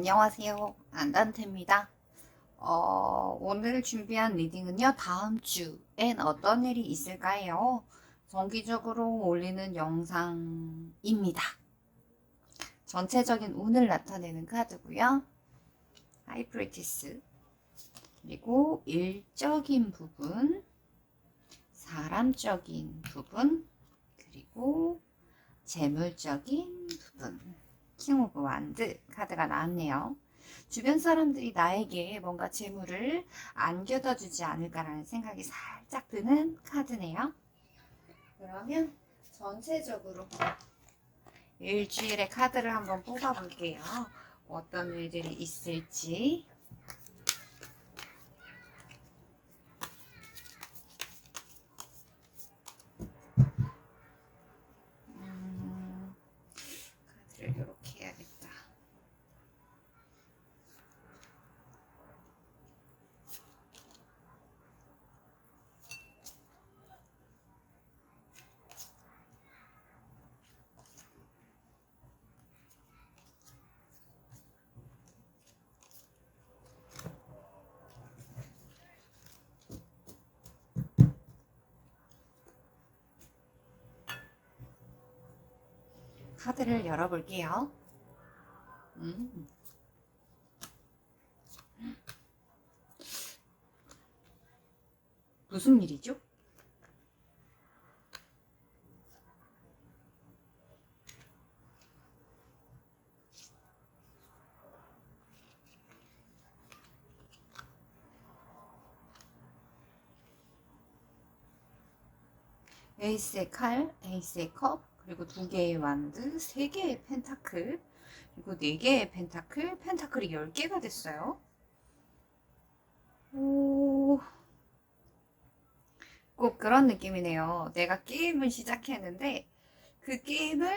안녕하세요. 안단테입니다. 오늘 준비한 리딩은요, 다음 주엔 어떤 일이 있을까요? 정기적으로 올리는 영상입니다. 전체적인 운을 나타내는 카드고요. 하이프리티스, 그리고 일적인 부분, 사람적인 부분, 그리고 재물적인 부분. 킹 오브 완드 카드가 나왔네요. 주변 사람들이 나에게 뭔가 재물을 안겨다 주지 않을까라는 생각이 살짝 드는 카드네요. 그러면 전체적으로 일주일의 카드를 한번 뽑아볼게요. 어떤 일들이 있을지. 카드를 이렇게 해야겠다. 카드를 열어볼게요. 무슨 일이죠? 에이스의 칼, 에이스의 컵, 그리고 2개의 완드, 3개의 펜타클, 그리고 4개의 펜타클, 펜타클이 10개가 됐어요. 오, 꼭 그런 느낌이네요. 내가 게임을 시작했는데 그 게임을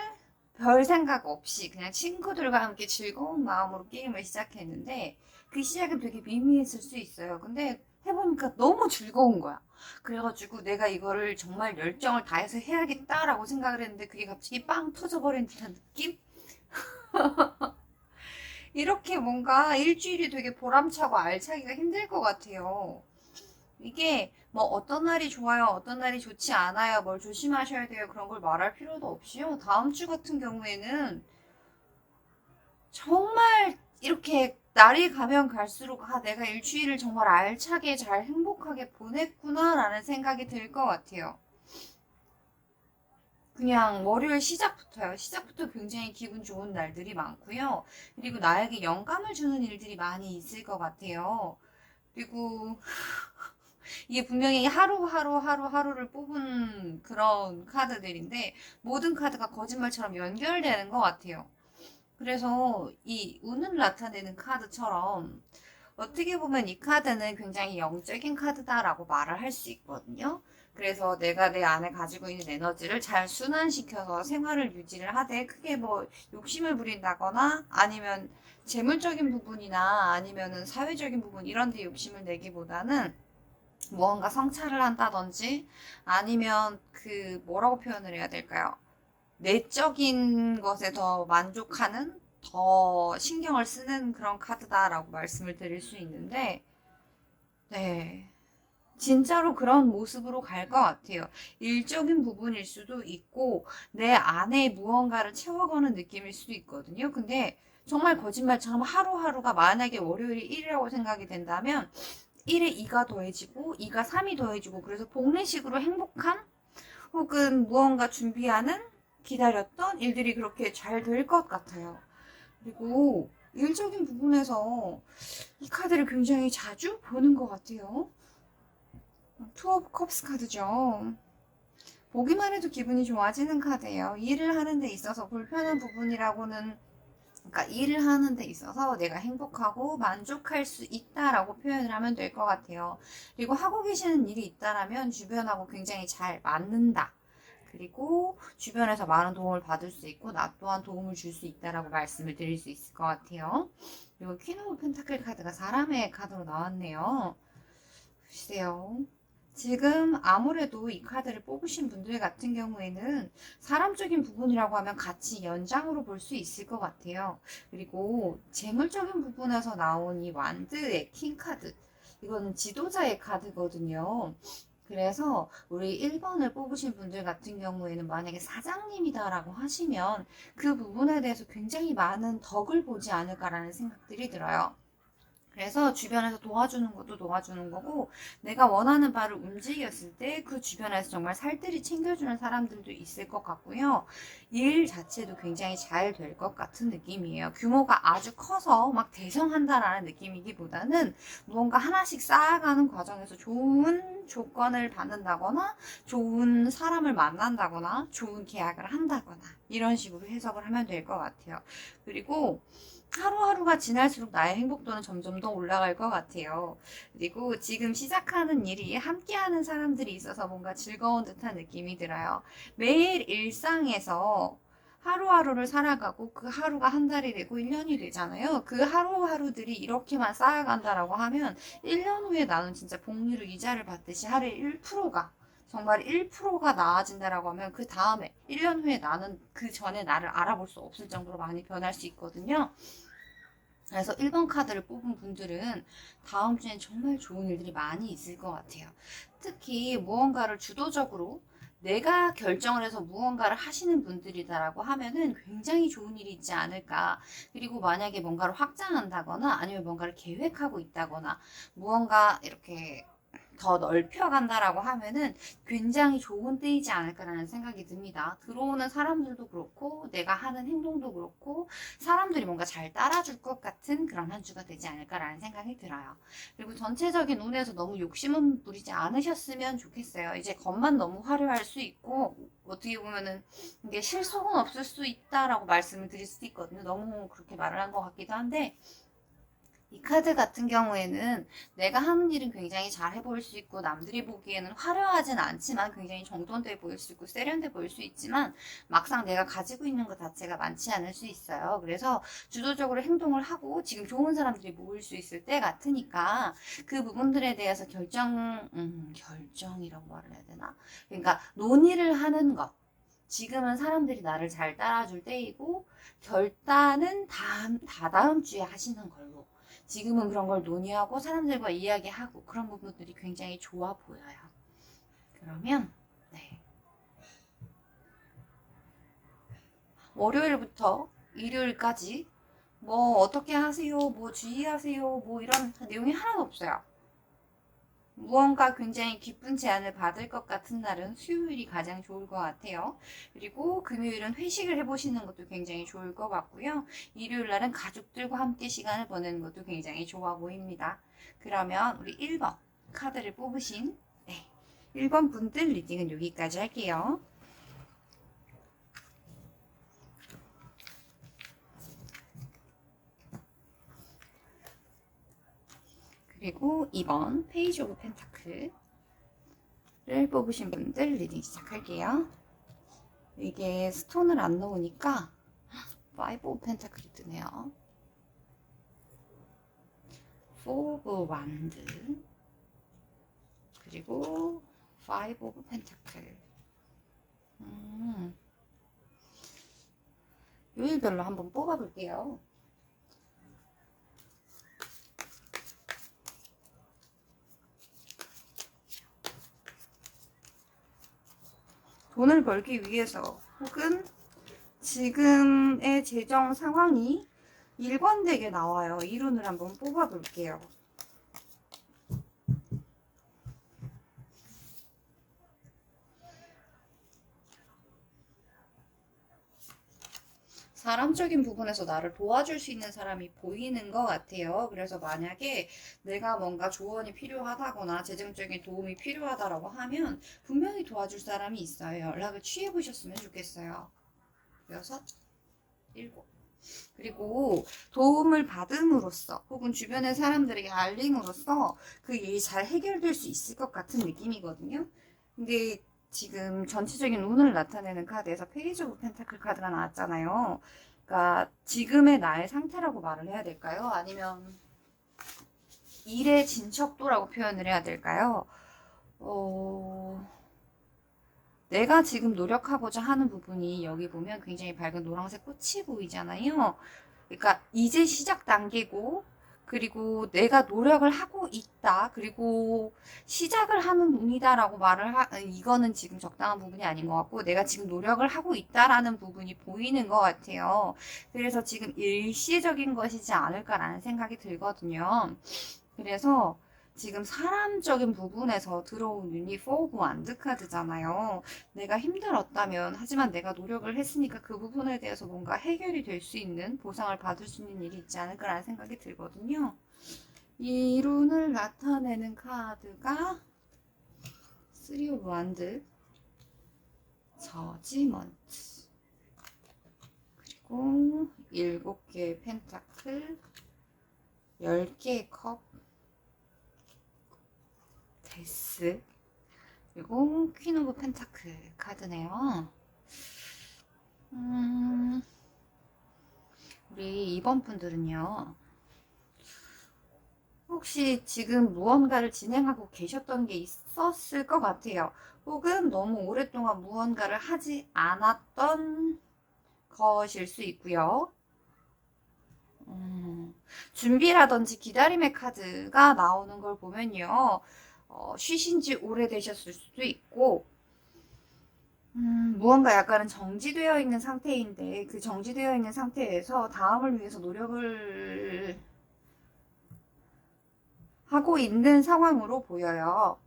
별 생각 없이 그냥 친구들과 함께 즐거운 마음으로 게임을 시작했는데 그 시작은 되게 미미했을 수 있어요. 근데 해보니까 너무 즐거운 거야. 그래가지고 내가 이거를 정말 열정을 다해서 해야겠다라고 생각을 했는데 그게 갑자기 빵 터져버린 듯한 느낌? 이렇게 뭔가 일주일이 되게 보람차고 알차기가 힘들 것 같아요. 이게 뭐 어떤 날이 좋아요, 어떤 날이 좋지 않아요, 뭘 조심하셔야 돼요, 그런 걸 말할 필요도 없이요. 다음 주 같은 경우에는 정말 이렇게 날이 가면 갈수록 내가 일주일을 정말 알차게 잘 행복하게 보냈구나라는 생각이 들 것 같아요. 그냥 월요일 시작부터요. 시작부터 굉장히 기분 좋은 날들이 많고요. 그리고 나에게 영감을 주는 일들이 많이 있을 것 같아요. 그리고 이게 분명히 하루를 뽑은 그런 카드들인데 모든 카드가 거짓말처럼 연결되는 것 같아요. 그래서 이 운을 나타내는 카드처럼 어떻게 보면 이 카드는 굉장히 영적인 카드다라고 말을 할 수 있거든요. 그래서 내가 내 안에 가지고 있는 에너지를 잘 순환시켜서 생활을 유지를 하되 크게 뭐 욕심을 부린다거나 아니면 재물적인 부분이나 아니면은 사회적인 부분 이런 데 욕심을 내기보다는 무언가 성찰을 한다든지 아니면 그 뭐라고 표현을 해야 될까요? 내적인 것에 더 만족하는 더 신경을 쓰는 그런 카드다라고 말씀을 드릴 수 있는데 네. 진짜로 그런 모습으로 갈 것 같아요. 일적인 부분일 수도 있고, 내 안에 무언가를 채워가는 느낌일 수도 있거든요. 근데 정말 거짓말처럼 하루하루가 만약에 월요일이 1이라고 생각이 된다면, 1에 2가 더해지고, 2가 3이 더해지고, 그래서 복리식으로 행복한 혹은 무언가 준비하는 기다렸던 일들이 그렇게 잘 될 것 같아요. 그리고 일적인 부분에서 이 카드를 굉장히 자주 보는 것 같아요. 투 오브 컵스 카드죠. 보기만 해도 기분이 좋아지는 카드예요. 일을 하는 데 있어서 불편한 부분이라고는 그러니까 일을 하는 데 있어서 내가 행복하고 만족할 수 있다라고 표현을 하면 될 것 같아요. 그리고 하고 계시는 일이 있다라면 주변하고 굉장히 잘 맞는다. 그리고 주변에서 많은 도움을 받을 수 있고 나 또한 도움을 줄 수 있다라고 말씀을 드릴 수 있을 것 같아요. 그리고 퀸 오브 펜타클 카드가 사람의 카드로 나왔네요. 보세요. 지금 아무래도 이 카드를 뽑으신 분들 같은 경우에는 사람적인 부분이라고 하면 같이 연장으로 볼 수 있을 것 같아요. 그리고 재물적인 부분에서 나온 이 완드의 킹 카드. 이거는 지도자의 카드거든요. 그래서 우리 1번을 뽑으신 분들 같은 경우에는 만약에 사장님이다라고 하시면 그 부분에 대해서 굉장히 많은 덕을 보지 않을까라는 생각들이 들어요. 그래서 주변에서 도와주는 것도 도와주는 거고, 내가 원하는 바를 움직였을 때 그 주변에서 정말 살뜰히 챙겨주는 사람들도 있을 것 같고요. 일 자체도 굉장히 잘 될 것 같은 느낌이에요. 규모가 아주 커서 막 대성한다라는 느낌이기보다는 무언가 하나씩 쌓아가는 과정에서 좋은 조건을 받는다거나 좋은 사람을 만난다거나 좋은 계약을 한다거나 이런 식으로 해석을 하면 될 것 같아요. 그리고 하루하루가 지날수록 나의 행복도는 점점 더 올라갈 것 같아요. 그리고 지금 시작하는 일이 함께하는 사람들이 있어서 뭔가 즐거운 듯한 느낌이 들어요. 매일 일상에서 하루하루를 살아가고 그 하루가 한 달이 되고 1년이 되잖아요. 그 하루하루들이 이렇게만 쌓아간다라고 하면 1년 후에 나는 진짜 복리로 이자를 받듯이 하루에 1%가 정말 1%가 나아진다라고 하면 그 다음에 1년 후에 나는 그 전에 나를 알아볼 수 없을 정도로 많이 변할 수 있거든요. 그래서 1번 카드를 뽑은 분들은 다음 주엔 정말 좋은 일들이 많이 있을 것 같아요. 특히 무언가를 주도적으로 내가 결정을 해서 무언가를 하시는 분들이다라고 하면은 굉장히 좋은 일이 있지 않을까. 그리고 만약에 뭔가를 확장한다거나 아니면 뭔가를 계획하고 있다거나 무언가 이렇게 더 넓혀간다라고 하면은 굉장히 좋은 때이지 않을까라는 생각이 듭니다. 들어오는 사람들도 그렇고 내가 하는 행동도 그렇고 사람들이 뭔가 잘 따라줄 것 같은 그런 한 주가 되지 않을까라는 생각이 들어요. 그리고 전체적인 운에서 너무 욕심은 부리지 않으셨으면 좋겠어요. 이제 겉만 너무 화려할 수 있고 어떻게 보면은 이게 실속은 없을 수 있다라고 말씀을 드릴 수도 있거든요. 너무 그렇게 말을 한 것 같기도 한데 이 카드 같은 경우에는 내가 하는 일은 굉장히 잘해 보일 수 있고 남들이 보기에는 화려하진 않지만 굉장히 정돈돼 보일 수 있고 세련돼 보일 수 있지만 막상 내가 가지고 있는 것 자체가 많지 않을 수 있어요. 그래서 주도적으로 행동을 하고 지금 좋은 사람들이 모일 수 있을 때 같으니까 그 부분들에 대해서 결정이라고 말을 해야 되나? 그러니까 논의를 하는 것. 지금은 사람들이 나를 잘 따라줄 때이고 결단은 다다음 주에 하시는 걸로. 지금은 그런 걸 논의하고 사람들과 이야기하고 그런 부분들이 굉장히 좋아 보여요. 그러면 네. 월요일부터 일요일까지 뭐 어떻게 하세요, 뭐 주의하세요, 뭐 이런 내용이 하나도 없어요. 무언가 굉장히 기쁜 제안을 받을 것 같은 날은 수요일이 가장 좋을 것 같아요. 그리고 금요일은 회식을 해보시는 것도 굉장히 좋을 것 같고요. 일요일 날은 가족들과 함께 시간을 보내는 것도 굉장히 좋아 보입니다. 그러면 우리 1번 카드를 뽑으신 1번 분들 리딩은 여기까지 할게요. 그리고 2번 페이지 오브 펜타클을 뽑으신 분들 리딩 시작할게요. 이게 스톤을 안 넣으니까 5 오브 펜타클이 뜨네요. 4 오브 완드 그리고 5 오브 펜타클. 요일별로 한번 뽑아볼게요. 돈을 벌기 위해서 혹은 지금의 재정 상황이 일관되게 나와요. 이론을 한번 뽑아볼게요. 사람적인 부분에서 나를 도와줄 수 있는 사람이 보이는 것 같아요. 그래서 만약에 내가 뭔가 조언이 필요하다거나 재정적인 도움이 필요하다라고 하면 분명히 도와줄 사람이 있어요. 연락을 취해보셨으면 좋겠어요. 6, 7. 그리고 도움을 받음으로써 혹은 주변의 사람들에게 알림으로써 그 일이 잘 해결될 수 있을 것 같은 느낌이거든요. 근데 지금 전체적인 운을 나타내는 카드에서 페이지 오브 펜타클 카드가 나왔잖아요. 그러니까 지금의 나의 상태라고 말을 해야 될까요? 아니면 일의 진척도라고 표현을 해야 될까요? 어, 내가 지금 노력하고자 하는 부분이 여기 보면 굉장히 밝은 노란색 꽃이 보이잖아요. 그러니까 이제 시작 단계고, 그리고 내가 노력을 하고 있다. 그리고 시작을 하는 눈이다라고 이거는 지금 적당한 부분이 아닌 것 같고, 내가 지금 노력을 하고 있다라는 부분이 보이는 것 같아요. 그래서 지금 일시적인 것이지 않을까라는 생각이 들거든요. 그래서 지금 사람적인 부분에서 들어온 유니 포브 완드 카드잖아요. 내가 힘들었다면, 하지만 내가 노력을 했으니까 그 부분에 대해서 뭔가 해결이 될 수 있는, 보상을 받을 수 있는 일이 있지 않을까라는 생각이 들거든요. 이룬을 나타내는 카드가 3 오브 완드, 저지먼트, 그리고 7개의 펜타클, 10개의 컵, 데스, 그리고 퀸 오브 펜타클 카드네요. 우리 2번 분들은요, 혹시 지금 무언가를 진행하고 계셨던 게 있었을 것 같아요. 혹은 너무 오랫동안 무언가를 하지 않았던 것일 수 있고요. 준비라든지 기다림의 카드가 나오는 걸 보면요, 쉬신 지 오래되셨을 수도 있고, 무언가 약간은 정지되어 있는 상태인데, 그 정지되어 있는 상태에서 다음을 위해서 노력을 하고 있는 상황으로 보여요.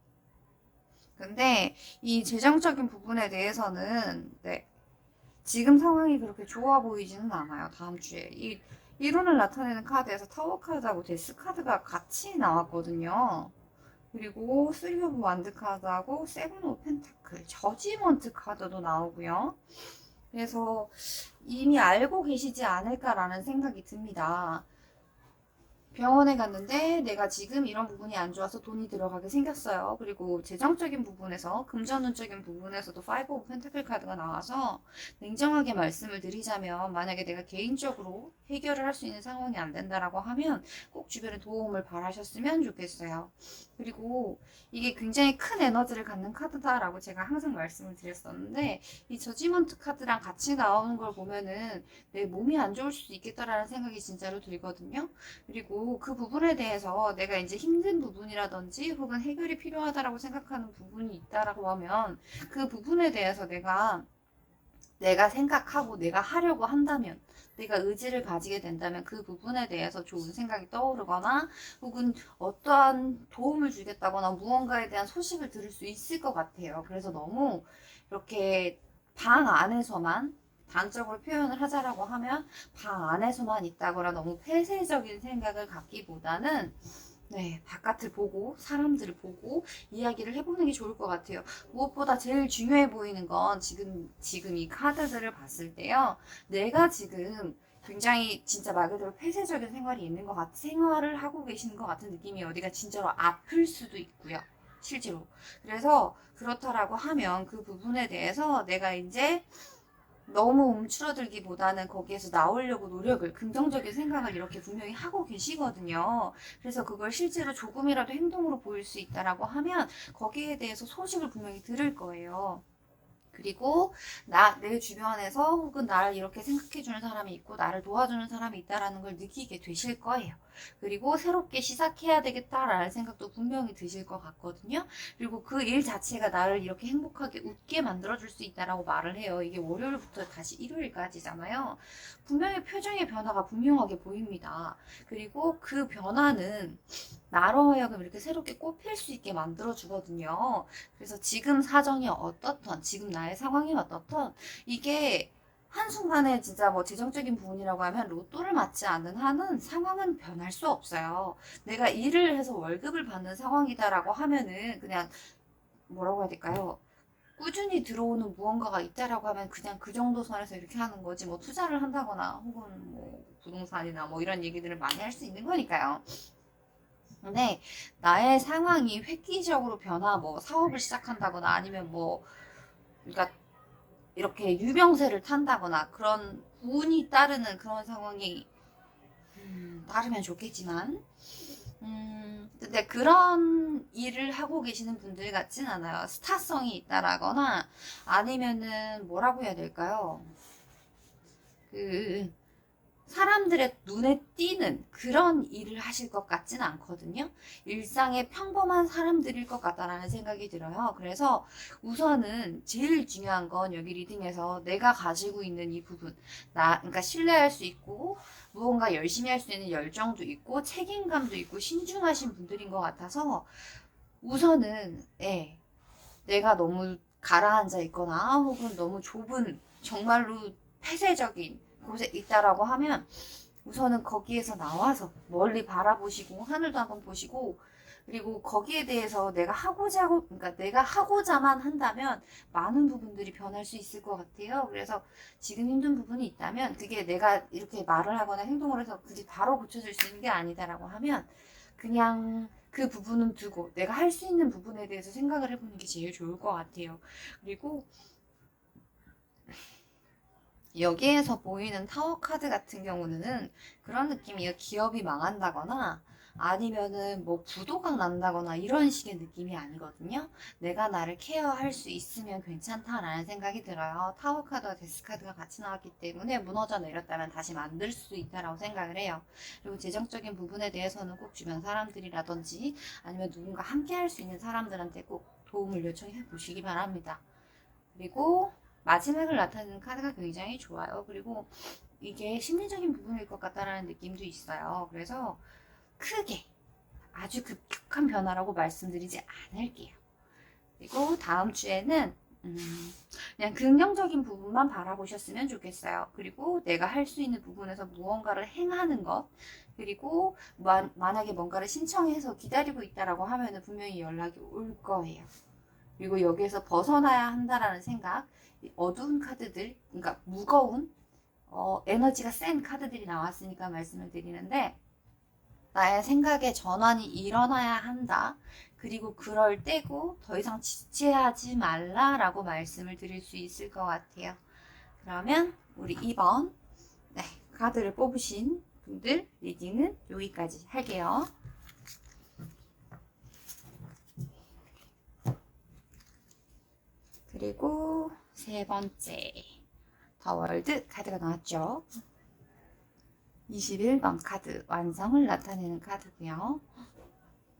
근데 이 재정적인 부분에 대해서는, 네, 지금 상황이 그렇게 좋아 보이지는 않아요. 다음 주에. 이 이론을 나타내는 카드에서 타워 카드하고 데스 카드가 같이 나왔거든요. 그리고 3 오브 완드 카드하고 7 오브 펜타클, 저지먼트 카드도 나오고요. 그래서 이미 알고 계시지 않을까라는 생각이 듭니다. 병원에 갔는데 내가 지금 이런 부분이 안 좋아서 돈이 들어가게 생겼어요. 그리고 재정적인 부분에서, 금전운적인 부분에서도 5 오브 펜타클 카드가 나와서 냉정하게 말씀을 드리자면, 만약에 내가 개인적으로 해결을 할 수 있는 상황이 안 된다라고 하면 꼭 주변에 도움을 바라셨으면 좋겠어요. 그리고 이게 굉장히 큰 에너지를 갖는 카드다라고 제가 항상 말씀을 드렸었는데, 이 저지먼트 카드랑 같이 나오는 걸 보면은 내 몸이 안 좋을 수도 있겠다라는 생각이 진짜로 들거든요. 그리고 그 부분에 대해서 내가 이제 힘든 부분이라든지 혹은 해결이 필요하다라고 생각하는 부분이 있다라고 하면, 그 부분에 대해서 내가 생각하고 내가 하려고 한다면, 내가 의지를 가지게 된다면 그 부분에 대해서 좋은 생각이 떠오르거나 혹은 어떠한 도움을 주겠다거나 무언가에 대한 소식을 들을 수 있을 것 같아요. 그래서 너무 이렇게 방 안에서만, 단적으로 표현을 하자라고 하면 방 안에서만 있다거나 너무 폐쇄적인 생각을 갖기보다는, 네, 바깥을 보고 사람들을 보고 이야기를 해보는 게 좋을 것 같아요. 무엇보다 제일 중요해 보이는 건 지금 이 카드들을 봤을 때요, 내가 지금 굉장히 진짜 말 그대로 폐쇄적인 생활이 있는 것 생활을 하고 계시는 것 같은 느낌이, 어디가 진짜로 아플 수도 있고요. 실제로. 그래서 그렇다라고 하면 그 부분에 대해서 내가 이제 너무 움츠러들기보다는 거기에서 나오려고 노력을, 긍정적인 생각을 이렇게 분명히 하고 계시거든요. 그래서 그걸 실제로 조금이라도 행동으로 보일 수 있다라고 하면 거기에 대해서 소식을 분명히 들을 거예요. 그리고 내 주변에서 혹은 나를 이렇게 생각해주는 사람이 있고 나를 도와주는 사람이 있다라는 걸 느끼게 되실 거예요. 그리고 새롭게 시작해야 되겠다라는 생각도 분명히 드실 것 같거든요. 그리고 그 일 자체가 나를 이렇게 행복하게 웃게 만들어줄 수 있다라고 말을 해요. 이게 월요일부터 다시 일요일까지잖아요. 분명히 표정의 변화가 분명하게 보입니다. 그리고 그 변화는 나로 하여금 이렇게 새롭게 꽃필 수 있게 만들어주거든요. 그래서 지금 사정이 어떻던, 지금 나의 상황이 어떻던, 이게 한순간에 진짜 뭐 재정적인 부분이라고 하면 로또를 맞지 않는 한은 상황은 변할 수 없어요. 내가 일을 해서 월급을 받는 상황이다라고 하면은 그냥, 뭐라고 해야 될까요? 꾸준히 들어오는 무언가가 있다라고 하면 그냥 그 정도 선에서 이렇게 하는 거지, 뭐 투자를 한다거나 혹은 뭐 부동산이나 뭐 이런 얘기들을 많이 할 수 있는 거니까요. 근데 나의 상황이 획기적으로 뭐 사업을 시작한다거나 아니면 뭐, 그러니까 이렇게 유병세를 탄다거나 그런 운이 따르는 그런 상황이 따르면 좋겠지만, 근데 그런 일을 하고 계시는 분들 같진 않아요. 스타성이 있다라거나 아니면은 뭐라고 해야 될까요? 그 사람들의 눈에 띄는 그런 일을 하실 것 같진 않거든요. 일상의 평범한 사람들일 것 같다라는 생각이 들어요. 그래서 우선은 제일 중요한 건 여기 리딩에서 내가 가지고 있는 이 부분, 그러니까 신뢰할 수 있고 무언가 열심히 할 수 있는 열정도 있고 책임감도 있고 신중하신 분들인 것 같아서 우선은 내가 너무 가라앉아 있거나 혹은 너무 좁은 정말로 폐쇄적인 곳에 있다라고 하면 우선은 거기에서 나와서 멀리 바라보시고 하늘도 한번 보시고 그리고 거기에 대해서 그러니까 내가 하고자만 한다면 많은 부분들이 변할 수 있을 것 같아요. 그래서 지금 힘든 부분이 있다면 그게 내가 이렇게 말을 하거나 행동을 해서 그게 바로 고쳐질 수 있는 게 아니다라고 하면 그냥 그 부분은 두고 내가 할 수 있는 부분에 대해서 생각을 해보는 게 제일 좋을 것 같아요. 그리고 여기에서 보이는 타워 카드 같은 경우는 그런 느낌이에요. 기업이 망한다거나 아니면은 뭐 부도가 난다거나 이런 식의 느낌이 아니거든요. 내가 나를 케어할 수 있으면 괜찮다라는 생각이 들어요. 타워 카드와 데스 카드가 같이 나왔기 때문에 무너져 내렸다면 다시 만들 수 있다라고 생각을 해요. 그리고 재정적인 부분에 대해서는 꼭 주변 사람들이라든지 아니면 누군가 함께 할 수 있는 사람들한테 꼭 도움을 요청해 보시기 바랍니다. 그리고 마지막을 나타내는 카드가 굉장히 좋아요. 그리고 이게 심리적인 부분일 것 같다라는 느낌도 있어요. 그래서 크게 아주 급격한 변화라고 말씀드리지 않을게요. 그리고 다음 주에는 그냥 긍정적인 부분만 바라보셨으면 좋겠어요. 그리고 내가 할 수 있는 부분에서 무언가를 행하는 것 그리고 만약에 뭔가를 신청해서 기다리고 있다라고 하면 분명히 연락이 올 거예요. 그리고 여기에서 벗어나야 한다라는 생각, 어두운 카드들, 그러니까 무거운 에너지가 센 카드들이 나왔으니까 말씀을 드리는데 나의 생각의 전환이 일어나야 한다. 그리고 그럴 때고 더 이상 지체하지 말라라고 말씀을 드릴 수 있을 것 같아요. 그러면 우리 2번 카드를 뽑으신 분들 리딩은 여기까지 할게요. 그리고 세 번째 더 월드 카드가 나왔죠. 21번 카드 완성을 나타내는 카드고요.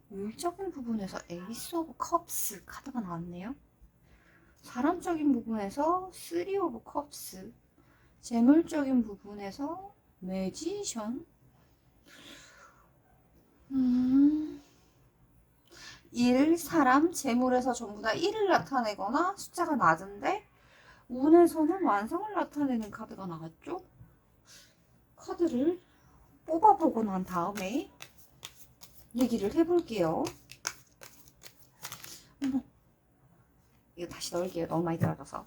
일적인 부분에서 에이스 오브 컵스 카드가 나왔네요. 사람적인 부분에서 3 오브 컵스, 재물적인 부분에서 매지션, 일, 사람, 재물에서 전부 다 1을 나타내거나 숫자가 낮은데 운에서는 완성을 나타내는 카드가 나왔죠. 카드를 뽑아보고 난 다음에 얘기를 해볼게요. 이거 다시 넣을게요. 너무 많이 떨어져서.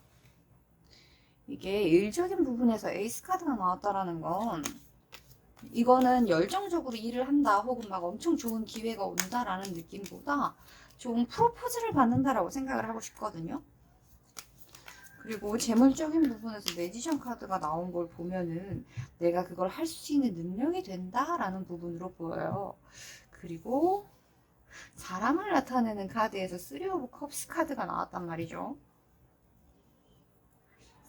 이게 일적인 부분에서 에이스 카드가 나왔다라는 건 이거는 열정적으로 일을 한다 혹은 막 엄청 좋은 기회가 온다라는 느낌보다 좋은 프로포즈를 받는다라고 생각을 하고 싶거든요. 그리고 재물적인 부분에서 매지션 카드가 나온 걸 보면은 내가 그걸 할 수 있는 능력이 된다라는 부분으로 보여요. 그리고 사람을 나타내는 카드에서 3 오브 컵스 카드가 나왔단 말이죠.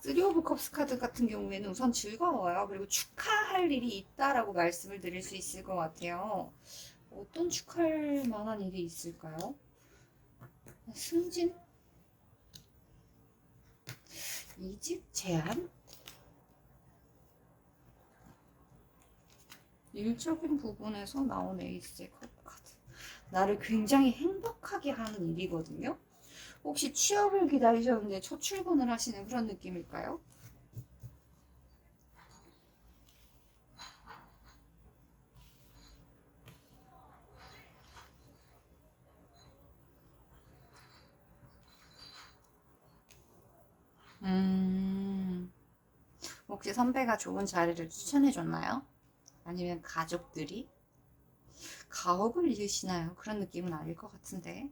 3 오브 컵스 카드 같은 경우에는 우선 즐거워요. 그리고 축하할 일이 있다라고 말씀을 드릴 수 있을 것 같아요. 어떤 축하할 만한 일이 있을까요? 승진? 이직? 제안? 일적인 부분에서 나온 에이스의 카드. 나를 굉장히 행복하게 하는 일이거든요. 혹시 취업을 기다리셨는데 첫 출근을 하시는 그런 느낌일까요? 혹시 선배가 좋은 자리를 추천해줬나요? 아니면 가족들이? 가업을 이으시나요? 그런 느낌은 아닐 것 같은데.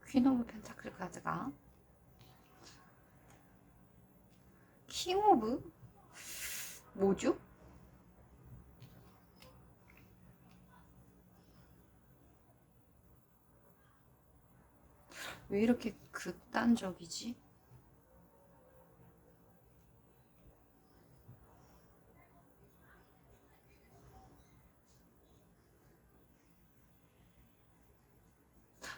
퀸 오브 펜타클 카드가 킹 오브 뭐죠? 왜 이렇게 극단적이지?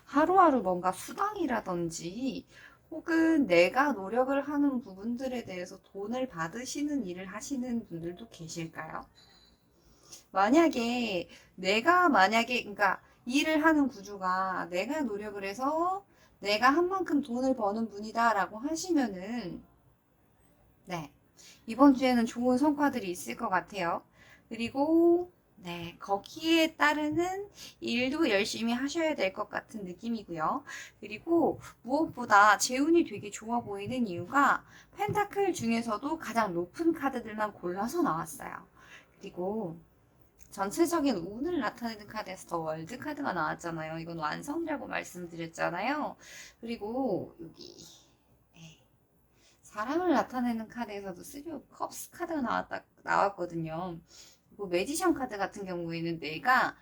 하루하루 뭔가 수당이라든지 혹은 내가 노력을 하는 부분들에 대해서 돈을 받으시는 일을 하시는 분들도 계실까요? 만약에 그러니까 일을 하는 구조가 내가 노력을 해서 내가 한 만큼 돈을 버는 분이다라고 하시면은 네. 이번 주에는 좋은 성과들이 있을 것 같아요. 그리고 네, 거기에 따르는 일도 열심히 하셔야 될 것 같은 느낌이고요. 그리고 무엇보다 재운이 되게 좋아 보이는 이유가 펜타클 중에서도 가장 높은 카드들만 골라서 나왔어요. 그리고 전체적인 운을 나타내는 카드에서 더 월드 카드가 나왔잖아요. 이건 완성이라고 말씀드렸잖아요. 그리고 여기 네, 사랑을 나타내는 카드에서도 3 컵스 카드가 나왔거든요. 그리고 매지션 카드 같은 경우에는 그러니까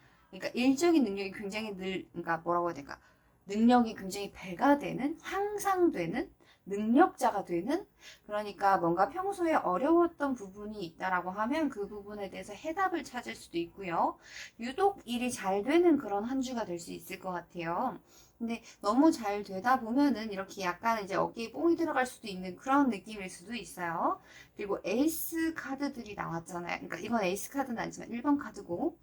일적인 능력이 굉장히 그러니까 뭐라고 해야 될까? 능력이 굉장히 배가 되는, 향상되는, 능력자가 되는, 그러니까 뭔가 평소에 어려웠던 부분이 있다라고 하면 그 부분에 대해서 해답을 찾을 수도 있고요. 유독 일이 잘 되는 그런 한 주가 될 수 있을 것 같아요. 근데 너무 잘 되다 보면은 이렇게 약간 이제 어깨에 뽕이 들어갈 수도 있는 그런 느낌일 수도 있어요. 그리고 에이스 카드들이 나왔잖아요. 그러니까 이건 에이스 카드는 아니지만 1번 카드고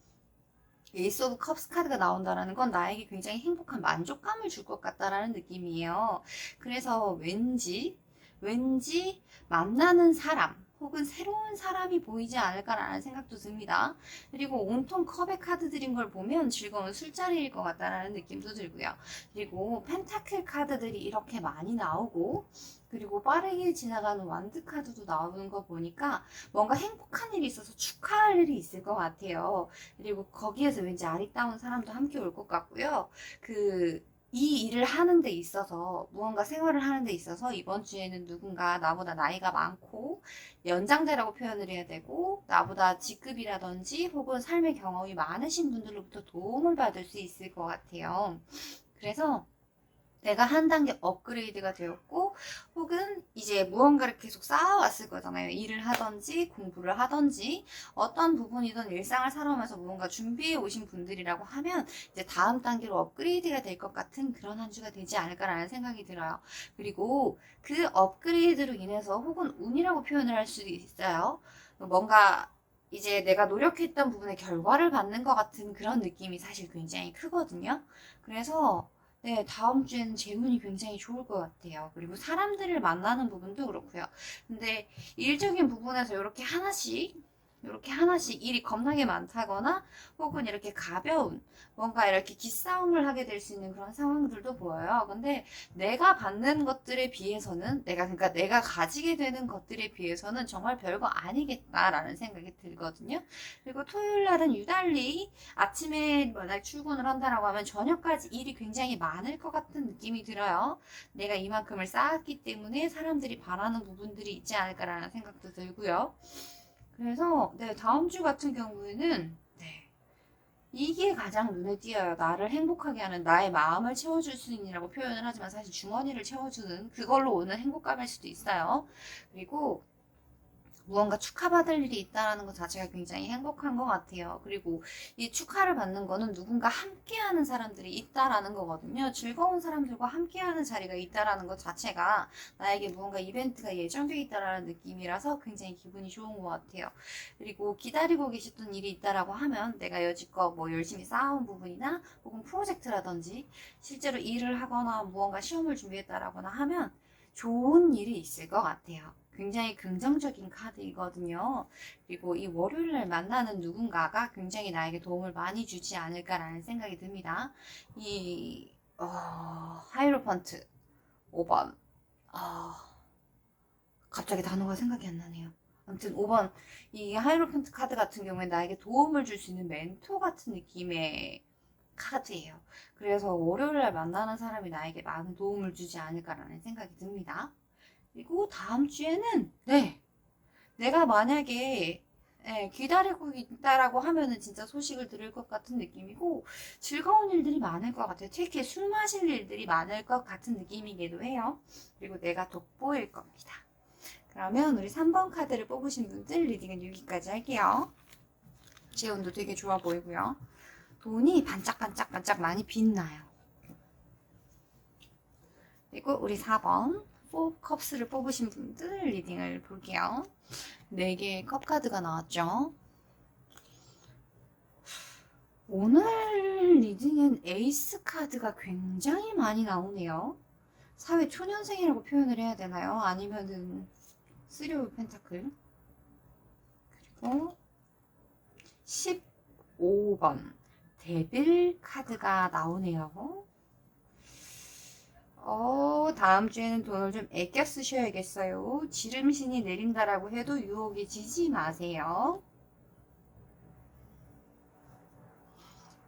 에이스 오브 컵스 카드가 나온다는 건 나에게 굉장히 행복한 만족감을 줄 것 같다라는 느낌이에요. 그래서 왠지 만나는 사람 혹은 새로운 사람이 보이지 않을까라는 생각도 듭니다. 그리고 온통 컵의 카드들인 걸 보면 즐거운 술자리일 것 같다라는 느낌도 들고요. 그리고 펜타클 카드들이 이렇게 많이 나오고 그리고 빠르게 지나가는 완드 카드도 나오는 거 보니까 뭔가 행복한 일이 있어서 축하할 일이 있을 것 같아요. 그리고 거기에서 왠지 아리따운 사람도 함께 올 것 같고요. 이 일을 하는 데 있어서, 무언가 생활을 하는 데 있어서 이번 주에는 누군가 나보다 나이가 많고, 연장자라고 표현을 해야 되고, 나보다 직급이라든지 혹은 삶의 경험이 많으신 분들로부터 도움을 받을 수 있을 것 같아요. 그래서 내가 한 단계 업그레이드가 되었고, 혹은 이제 무언가를 계속 쌓아왔을 거잖아요. 일을 하든지, 공부를 하든지, 어떤 부분이든 일상을 살아오면서 무언가 준비해 오신 분들이라고 하면, 이제 다음 단계로 업그레이드가 될 것 같은 그런 한 주가 되지 않을까라는 생각이 들어요. 그리고 그 업그레이드로 인해서 혹은 운이라고 표현을 할 수도 있어요. 뭔가 이제 내가 노력했던 부분의 결과를 받는 것 같은 그런 느낌이 사실 굉장히 크거든요. 그래서 네, 다음 주에는 재운이 굉장히 좋을 것 같아요. 그리고 사람들을 만나는 부분도 그렇고요. 근데 일적인 부분에서 이렇게 하나씩 일이 겁나게 많다거나 혹은 이렇게 가벼운 뭔가 이렇게 기싸움을 하게 될 수 있는 그런 상황들도 보여요. 근데 내가 받는 것들에 비해서는 그러니까 내가 가지게 되는 것들에 비해서는 정말 별거 아니겠다라는 생각이 들거든요. 그리고 토요일 날은 유달리 아침에 만약 출근을 한다라고 하면 저녁까지 일이 굉장히 많을 것 같은 느낌이 들어요. 내가 이만큼을 쌓았기 때문에 사람들이 바라는 부분들이 있지 않을까라는 생각도 들고요. 그래서 네, 다음 주 같은 경우에는 네, 이게 가장 눈에 띄어요. 나를 행복하게 하는 나의 마음을 채워줄 수 있느라고 표현을 하지만 사실 주머니를 채워주는 그걸로 오는 행복감일 수도 있어요. 그리고 무언가 축하받을 일이 있다라는 것 자체가 굉장히 행복한 것 같아요. 그리고 이 축하를 받는 거는 누군가 함께하는 사람들이 있다라는 거거든요. 즐거운 사람들과 함께하는 자리가 있다라는 것 자체가 나에게 무언가 이벤트가 예정되어 있다라는 느낌이라서 굉장히 기분이 좋은 것 같아요. 그리고 기다리고 계셨던 일이 있다라고 하면 내가 여지껏 뭐 열심히 쌓아온 부분이나 혹은 프로젝트라든지 실제로 일을 하거나 무언가 시험을 준비했다라거나 하면 좋은 일이 있을 것 같아요. 굉장히 긍정적인 카드이거든요. 그리고 이 월요일날 만나는 누군가가 굉장히 나에게 도움을 많이 주지 않을까라는 생각이 듭니다. 하이로펀트 5번. 어, 갑자기 단어가 생각이 안 나네요. 아무튼 5번. 이 하이로펀트 카드 같은 경우에 나에게 도움을 줄 수 있는 멘토 같은 느낌의 카드예요. 그래서 월요일날 만나는 사람이 나에게 많은 도움을 주지 않을까라는 생각이 듭니다. 그리고 다음 주에는, 네, 내가 만약에 예, 기다리고 있다라고 하면은 진짜 소식을 들을 것 같은 느낌이고, 즐거운 일들이 많을 것 같아요. 특히 술 마실 일들이 많을 것 같은 느낌이기도 해요. 그리고 내가 돋보일 겁니다. 그러면 우리 3번 카드를 뽑으신 분들 리딩은 여기까지 할게요. 재운도 되게 좋아 보이고요. 돈이 반짝반짝반짝 많이 빛나요. 그리고 우리 4번 4컵스를 뽑으신 분들 리딩을 볼게요. 4개의 컵 카드가 나왔죠. 오늘 리딩엔 에이스 카드가 굉장히 많이 나오네요. 사회 초년생이라고 표현을 해야 되나요? 아니면은 3 오브 펜타클. 그리고 15번 데빌 카드가 나오네요. 다음 주에는 돈을 좀 아껴 쓰셔야겠어요. 지름신이 내린다라고 해도 유혹에 지지 마세요.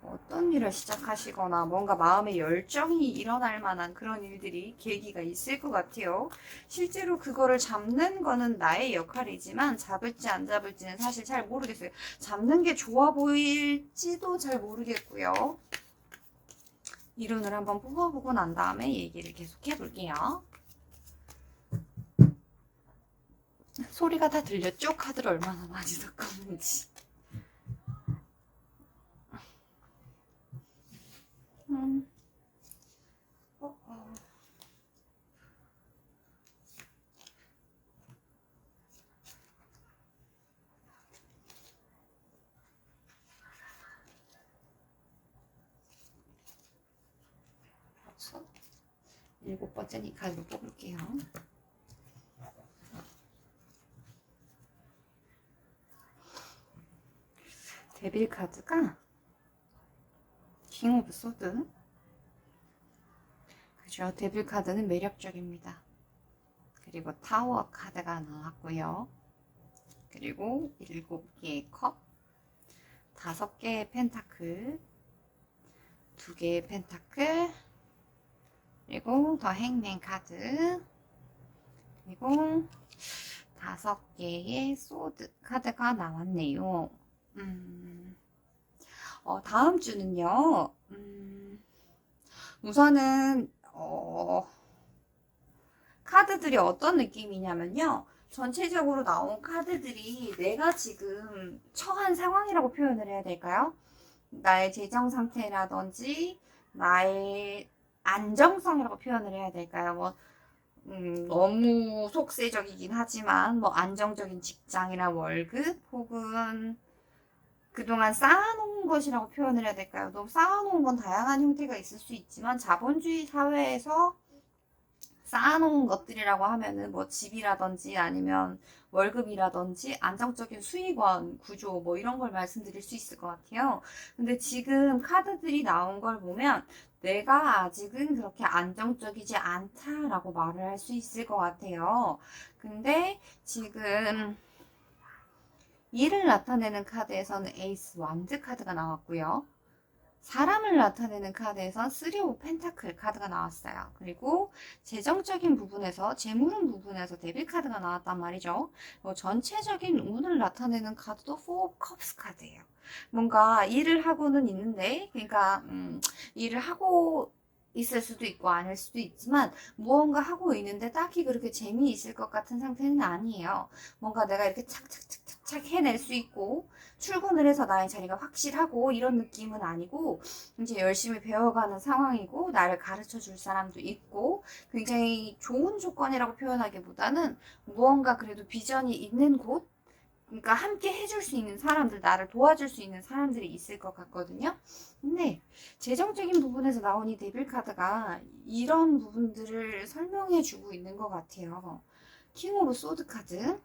어떤 일을 시작하시거나 뭔가 마음의 열정이 일어날 만한 그런 일들이 계기가 있을 것 같아요. 실제로 그거를 잡는 거는 나의 역할이지만 잡을지 안 잡을지는 사실 잘 모르겠어요. 잡는 게 좋아 보일지도 잘 모르겠고요. 이론을 한번 뽑아보고 난 다음에 얘기를 계속 해볼게요. 소리가 다 들렸죠? 카드를 얼마나 많이 섞었는지. 그래서 7번째 이 카드로 뽑을게요. 데빌 카드가 킹 오브 소드. 그죠? 데빌 카드는 매력적입니다. 그리고 타워 카드가 나왔고요. 그리고 7개의 컵, 5개의 펜타클, 2개의 펜타클, 그리고 더 행맨 카드, 그리고 5개의 소드 카드가 나왔네요. 다음 주는요, 우선은, 카드들이 어떤 느낌이냐면요. 전체적으로 나온 카드들이 내가 지금 처한 상황이라고 표현을 해야 될까요? 나의 재정 상태라든지, 나의 안정성이라고 표현을 해야 될까요? 너무 속세적이긴 하지만, 안정적인 직장이나 월급, 혹은 그동안 쌓아놓은 것이라고 표현을 해야 될까요? 너무 쌓아놓은 건 다양한 형태가 있을 수 있지만, 자본주의 사회에서 쌓아놓은 것들이라고 하면은 집이라든지 아니면 월급이라든지 안정적인 수익원 구조 이런 걸 말씀드릴 수 있을 것 같아요. 근데 지금 카드들이 나온 걸 보면 내가 아직은 그렇게 안정적이지 않다라고 말을 할 수 있을 것 같아요. 근데 지금 이를 나타내는 카드에서는 에이스 완드 카드가 나왔고요. 사람을 나타내는 카드에선 3 오브 펜타클 카드가 나왔어요. 그리고 재정적인 부분에서, 재물운 부분에서 데빌 카드가 나왔단 말이죠. 전체적인 운을 나타내는 카드도 4 오브 컵스 카드예요. 뭔가 일을 하고는 있는데, 그러니까 일을 하고 있을 수도 있고 아닐 수도 있지만 무언가 하고 있는데 딱히 그렇게 재미있을 것 같은 상태는 아니에요. 뭔가 내가 이렇게 착착착착착 해낼 수 있고 출근을 해서 나의 자리가 확실하고 이런 느낌은 아니고 이제 열심히 배워가는 상황이고 나를 가르쳐 줄 사람도 있고 굉장히 좋은 조건이라고 표현하기보다는 무언가 그래도 비전이 있는 곳, 그러니까 함께 해줄 수 있는 사람들, 나를 도와줄 수 있는 사람들이 있을 것 같거든요. 근데 재정적인 부분에서 나온 이 데빌 카드가 이런 부분들을 설명해주고 있는 것 같아요. 킹 오브 소드 카드.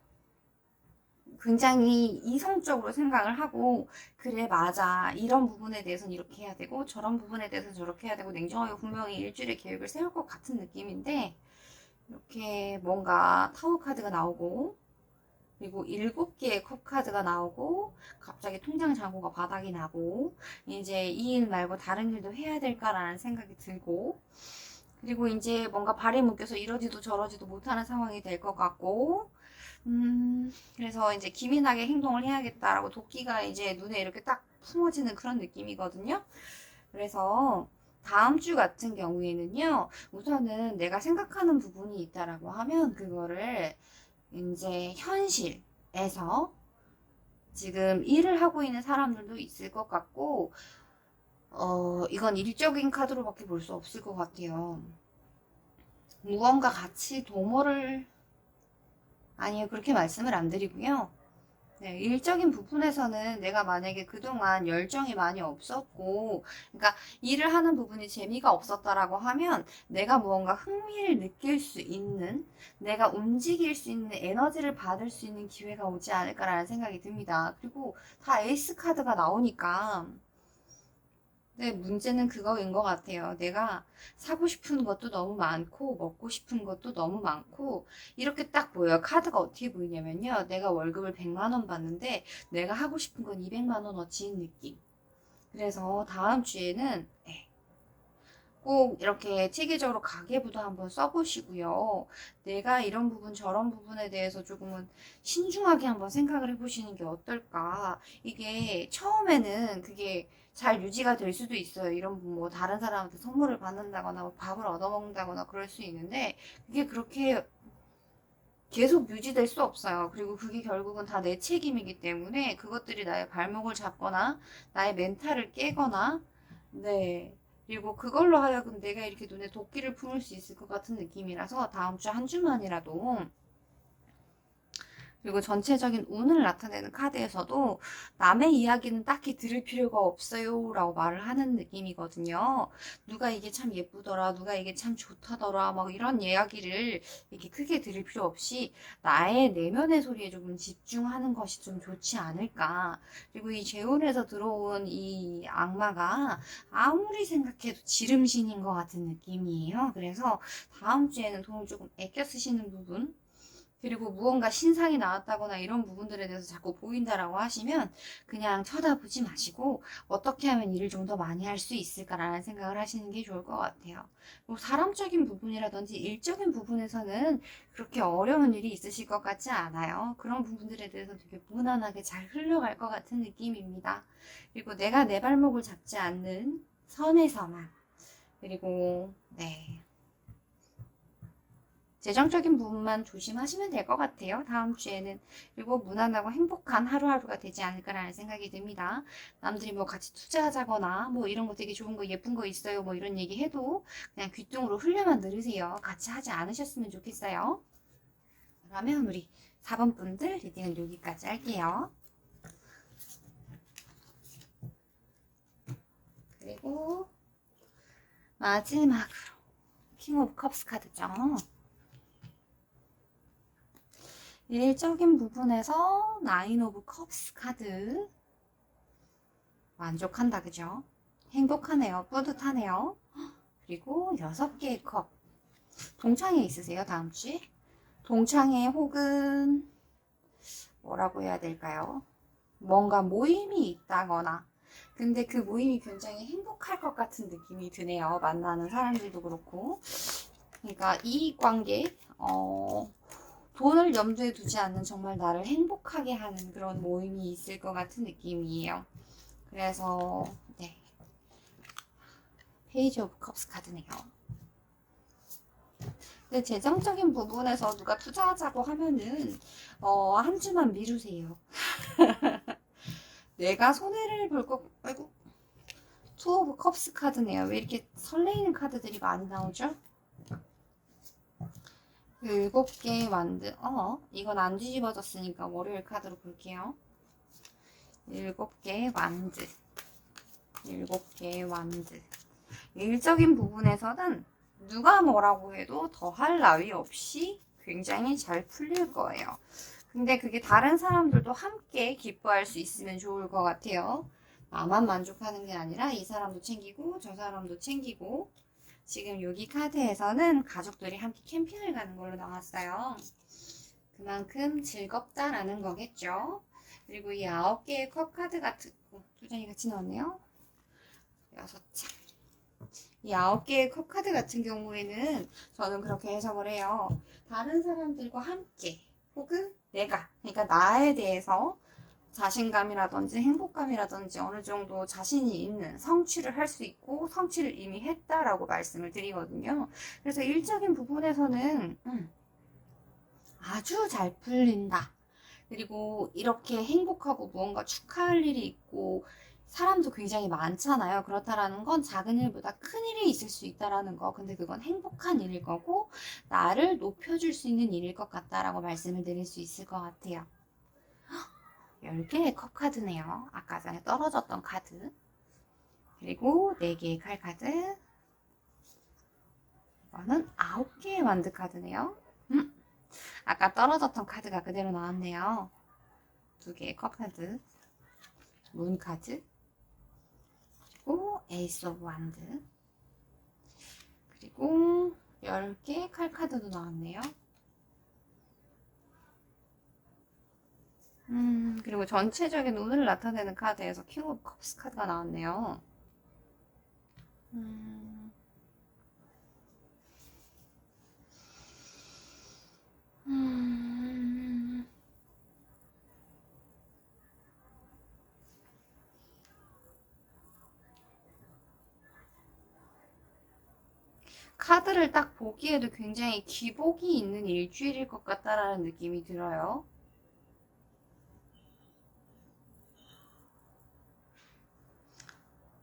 굉장히 이성적으로 생각을 하고 그래 맞아 이런 부분에 대해서는 이렇게 해야 되고 저런 부분에 대해서는 저렇게 해야 되고 냉정하게 분명히 일주일의 계획을 세울 것 같은 느낌인데 이렇게 뭔가 타워 카드가 나오고 그리고 7개의 컵 카드가 나오고 갑자기 통장 잔고가 바닥이 나고 이제 이 일 말고 다른 일도 해야 될까라는 생각이 들고 그리고 이제 뭔가 발이 묶여서 이러지도 저러지도 못하는 상황이 될 것 같고 그래서 이제 기민하게 행동을 해야겠다라고 도끼가 이제 눈에 이렇게 딱 품어지는 그런 느낌이거든요. 그래서 다음 주 같은 경우에는요, 우선은 내가 생각하는 부분이 있다라고 하면 그거를 이제 현실에서 지금 일을 하고 있는 사람들도 있을 것 같고, 이건 일적인 카드로밖에 볼 수 없을 것 같아요. 무언가 같이 도모를, 아니요, 그렇게 말씀을 안 드리고요. 네, 일적인 부분에서는 내가 만약에 그동안 열정이 많이 없었고, 그러니까 일을 하는 부분이 재미가 없었다라고 하면 내가 무언가 흥미를 느낄 수 있는, 내가 움직일 수 있는 에너지를 받을 수 있는 기회가 오지 않을까라는 생각이 듭니다. 그리고 다 에이스 카드가 나오니까, 네, 문제는 그거인 것 같아요. 내가 사고 싶은 것도 너무 많고, 먹고 싶은 것도 너무 많고, 이렇게 딱 보여요. 카드가 어떻게 보이냐면요. 내가 월급을 100만 원 받는데, 내가 하고 싶은 건 200만 원어치인 느낌. 그래서 다음 주에는, 꼭 이렇게 체계적으로 가계부도 한번 써보시고요. 내가 이런 부분, 저런 부분에 대해서 조금은 신중하게 한번 생각을 해보시는 게 어떨까. 이게 처음에는 그게 잘 유지가 될 수도 있어요. 이런 뭐 다른 사람한테 선물을 받는다거나 뭐 밥을 얻어먹는다거나 그럴 수 있는데 그게 그렇게 계속 유지될 수 없어요. 그리고 그게 결국은 다 내 책임이기 때문에 그것들이 나의 발목을 잡거나 나의 멘탈을 깨거나 네. 그리고 그걸로 하여금 내가 이렇게 눈에 도끼를 품을 수 있을 것 같은 느낌이라서 다음 주 한 주만이라도 그리고 전체적인 운을 나타내는 카드에서도 남의 이야기는 딱히 들을 필요가 없어요 라고 말을 하는 느낌이거든요. 누가 이게 참 예쁘더라, 누가 이게 참 좋다더라, 막 이런 이야기를 이렇게 크게 들을 필요 없이 나의 내면의 소리에 조금 집중하는 것이 좀 좋지 않을까. 그리고 이 재혼에서 들어온 이 악마가 아무리 생각해도 지름신인 것 같은 느낌이에요. 그래서 다음 주에는 돈을 조금 아껴 쓰시는 부분, 그리고 무언가 신상이 나왔다거나 이런 부분들에 대해서 자꾸 보인다라고 하시면 그냥 쳐다보지 마시고 어떻게 하면 일을 좀 더 많이 할 수 있을까라는 생각을 하시는 게 좋을 것 같아요. 뭐 사람적인 부분이라든지 일적인 부분에서는 그렇게 어려운 일이 있으실 것 같지 않아요. 그런 부분들에 대해서 되게 무난하게 잘 흘러갈 것 같은 느낌입니다. 그리고 내가 내 발목을 잡지 않는 선에서만, 그리고 네. 재정적인 부분만 조심하시면 될 것 같아요. 다음 주에는. 그리고 무난하고 행복한 하루하루가 되지 않을까라는 생각이 듭니다. 남들이 뭐 같이 투자하자거나 뭐 이런 거 되게 좋은 거 예쁜 거 있어요. 뭐 이런 얘기 해도 그냥 귀뚱으로 흘려만 들으세요. 같이 하지 않으셨으면 좋겠어요. 그러면 우리 4번 분들 리딩은 여기까지 할게요. 그리고 마지막으로 킹 오브 컵스 카드죠. 일적인 부분에서 나인 오브 컵스 카드 만족한다, 그죠? 행복하네요. 뿌듯하네요. 그리고 6개의 컵. 동창회 있으세요, 다음 주에? 동창회 혹은 뭐라고 해야 될까요? 뭔가 모임이 있다거나 근데 그 모임이 굉장히 행복할 것 같은 느낌이 드네요. 만나는 사람들도 그렇고. 그러니까 이익관계, 돈을 염두에 두지 않는 정말 나를 행복하게 하는 그런 모임이 있을 것 같은 느낌이에요. 그래서 네, 페이지 오브 컵스 카드네요. 근데 재정적인 부분에서 누가 투자하자고 하면은 한 주만 미루세요. 내가 손해를 볼 것, 아이고, 투 오브 컵스 카드네요. 왜 이렇게 설레이는 카드들이 많이 나오죠? 7개의 완드. 이건 안 뒤집어졌으니까 월요일 카드로 볼게요. 7개의 완드. 7개의 완드. 일적인 부분에서는 누가 뭐라고 해도 더할 나위 없이 굉장히 잘 풀릴 거예요. 근데 그게 다른 사람들도 함께 기뻐할 수 있으면 좋을 것 같아요. 나만 만족하는 게 아니라 이 사람도 챙기고 저 사람도 챙기고 지금 여기 카드에서는 가족들이 함께 캠핑을 가는 걸로 나왔어요. 그만큼 즐겁다라는 거겠죠. 그리고 이 9개의 컵 카드 같은 거, 2장이 같이 나왔네요. 6장. 이 9개의 컵 카드 같은 경우에는 저는 그렇게 해석을 해요. 다른 사람들과 함께 혹은 그러니까 나에 대해서 자신감이라든지 행복감이라든지 어느 정도 자신이 있는 성취를 할 수 있고 성취를 이미 했다라고 말씀을 드리거든요. 그래서 일적인 부분에서는 아주 잘 풀린다. 그리고 이렇게 행복하고 무언가 축하할 일이 있고 사람도 굉장히 많잖아요. 그렇다라는 건 작은 일보다 큰 일이 있을 수 있다라는 거. 근데 그건 행복한 일일 거고 나를 높여줄 수 있는 일일 것 같다라고 말씀을 드릴 수 있을 것 같아요. 10개의 컵 카드네요. 아까 전에 떨어졌던 카드. 그리고 4개의 칼 카드. 이거는 9개의 완드 카드네요. 아까 떨어졌던 카드가 그대로 나왔네요. 2개의 컵 카드. 문 카드. 그리고 에이스 오브 완드. 그리고 10개의 칼 카드도 나왔네요. 그리고 전체적인 운을 나타내는 카드에서 킹 오브 컵스 카드가 나왔네요. 카드를 딱 보기에도 굉장히 기복이 있는 일주일일 것 같다라는 느낌이 들어요.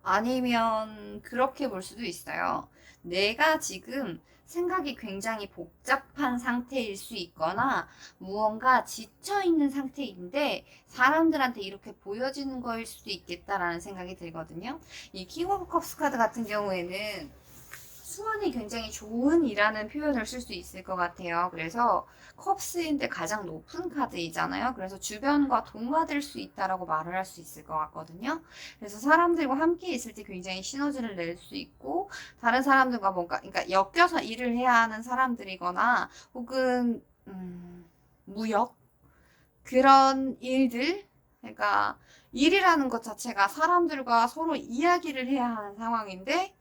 아니면 그렇게 볼 수도 있어요. 내가 지금 생각이 굉장히 복잡한 상태일 수 있거나 무언가 지쳐있는 상태인데 사람들한테 이렇게 보여지는 거일 수도 있겠다라는 생각이 들거든요. 이 킹 오브 컵스 카드 같은 경우에는 수완이 굉장히 좋은 이라는 표현을 쓸 수 있을 것 같아요. 그래서 컵스인데 가장 높은 카드이잖아요. 그래서 주변과 동화될 수 있다라고 말을 할 수 있을 것 같거든요. 그래서 사람들과 함께 있을 때 굉장히 시너지를 낼 수 있고 다른 사람들과 뭔가 그러니까 엮여서 일을 해야 하는 사람들이거나 혹은 무역 그런 일들 그러니까 일이라는 것 자체가 사람들과 서로 이야기를 해야 하는 상황인데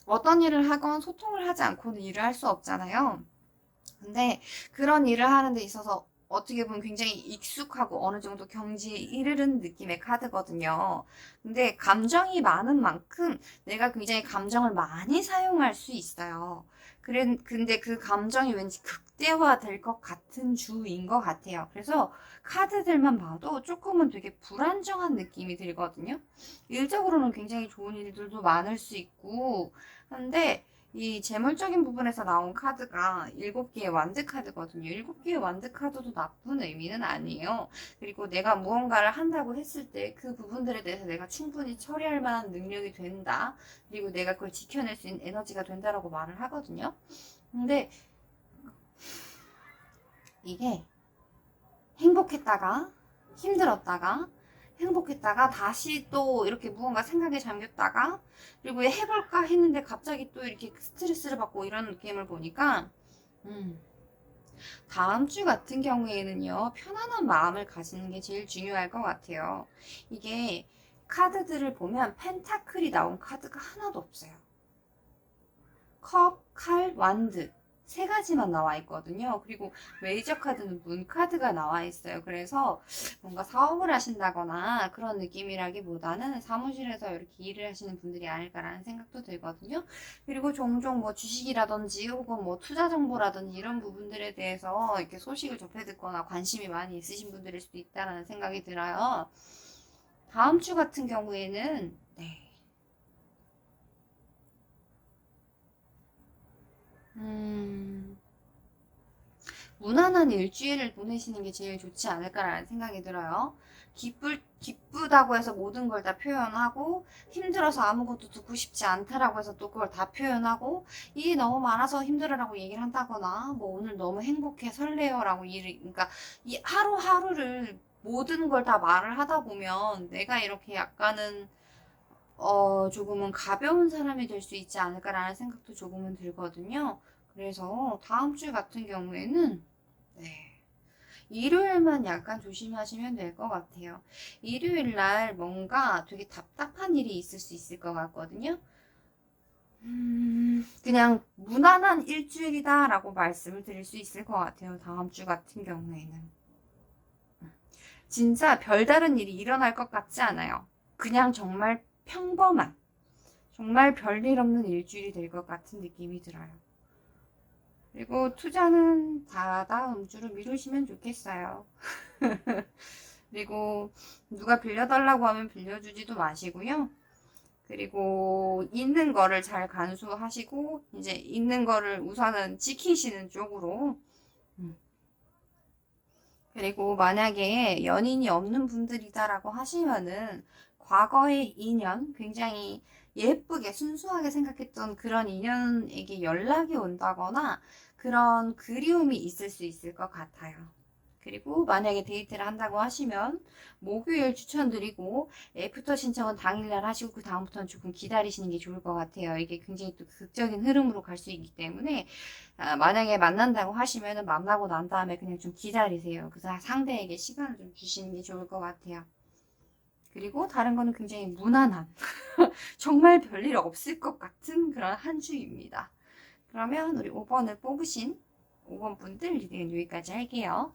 어떤 일을 하건 소통을 하지 않고는 일을 할 수 없잖아요. 근데 그런 일을 하는 데 있어서 어떻게 보면 굉장히 익숙하고 어느 정도 경지에 이르는 느낌의 카드거든요. 근데 감정이 많은 만큼 내가 굉장히 감정을 많이 사용할 수 있어요. 근데 그 감정이 왠지 극대화될 것 같은 주인 것 같아요. 그래서 카드들만 봐도 조금은 되게 불안정한 느낌이 들거든요. 일적으로는 굉장히 좋은 일들도 많을 수 있고, 근데 이 재물적인 부분에서 나온 카드가 7개의 완드 카드거든요. 7개의 완드 카드도 나쁜 의미는 아니에요. 그리고 내가 무언가를 한다고 했을 때 그 부분들에 대해서 내가 충분히 처리할 만한 능력이 된다. 그리고 내가 그걸 지켜낼 수 있는 에너지가 된다라고 말을 하거든요. 근데 이게 행복했다가 힘들었다가 행복했다가 다시 또 이렇게 무언가 생각에 잠겼다가 그리고 해볼까 했는데 갑자기 또 이렇게 스트레스를 받고 이런 느낌을 보니까 다음 주 같은 경우에는요 편안한 마음을 가지는 게 제일 중요할 것 같아요. 이게 카드들을 보면 펜타클이 나온 카드가 하나도 없어요. 컵, 칼, 완드 3가지만 나와 있거든요. 그리고 메이저 카드는 문 카드가 나와 있어요. 그래서 뭔가 사업을 하신다거나 그런 느낌이라기보다는 사무실에서 이렇게 일을 하시는 분들이 아닐까라는 생각도 들거든요. 그리고 종종 뭐 주식이라든지 혹은 뭐 투자 정보라든지 이런 부분들에 대해서 이렇게 소식을 접해 듣거나 관심이 많이 있으신 분들일 수도 있다라는 생각이 들어요. 다음 주 같은 경우에는 네. 무난한 일주일을 보내시는 게 제일 좋지 않을까라는 생각이 들어요. 기쁘다고 해서 모든 걸 다 표현하고, 힘들어서 아무것도 듣고 싶지 않다라고 해서 또 그걸 다 표현하고, 일이 너무 많아서 힘들어라고 얘기를 한다거나, 뭐 오늘 너무 행복해, 설레요라고 그러니까 이 하루하루를 모든 걸 다 말을 하다 보면 내가 이렇게 약간은 조금은 가벼운 사람이 될 수 있지 않을까라는 생각도 조금은 들거든요. 그래서 다음 주 같은 경우에는 네. 일요일만 약간 조심하시면 될 것 같아요. 일요일 날 뭔가 되게 답답한 일이 있을 수 있을 것 같거든요. 그냥 무난한 일주일이다 라고 말씀을 드릴 수 있을 것 같아요. 다음 주 같은 경우에는. 진짜 별다른 일이 일어날 것 같지 않아요. 그냥 정말 평범한, 정말 별일 없는 일주일이 될 것 같은 느낌이 들어요. 그리고 투자는 다 다음 주로 미루시면 좋겠어요. 그리고 누가 빌려달라고 하면 빌려주지도 마시고요. 그리고 있는 거를 잘 간수하시고 이제 있는 거를 우선은 지키시는 쪽으로. 그리고 만약에 연인이 없는 분들이다라고 하시면은 과거의 인연, 굉장히 예쁘게 순수하게 생각했던 그런 인연에게 연락이 온다거나 그런 그리움이 있을 수 있을 것 같아요. 그리고 만약에 데이트를 한다고 하시면 목요일 추천드리고 애프터 신청은 당일날 하시고 그 다음부터는 조금 기다리시는 게 좋을 것 같아요. 이게 굉장히 또 극적인 흐름으로 갈 수 있기 때문에 만약에 만난다고 하시면 만나고 난 다음에 그냥 좀 기다리세요. 그래서 상대에게 시간을 좀 주시는 게 좋을 것 같아요. 그리고 다른 거는 굉장히 무난한 정말 별일 없을 것 같은 그런 한 주입니다. 그러면 우리 5번을 뽑으신 5번 분들 리딩은 여기까지 할게요.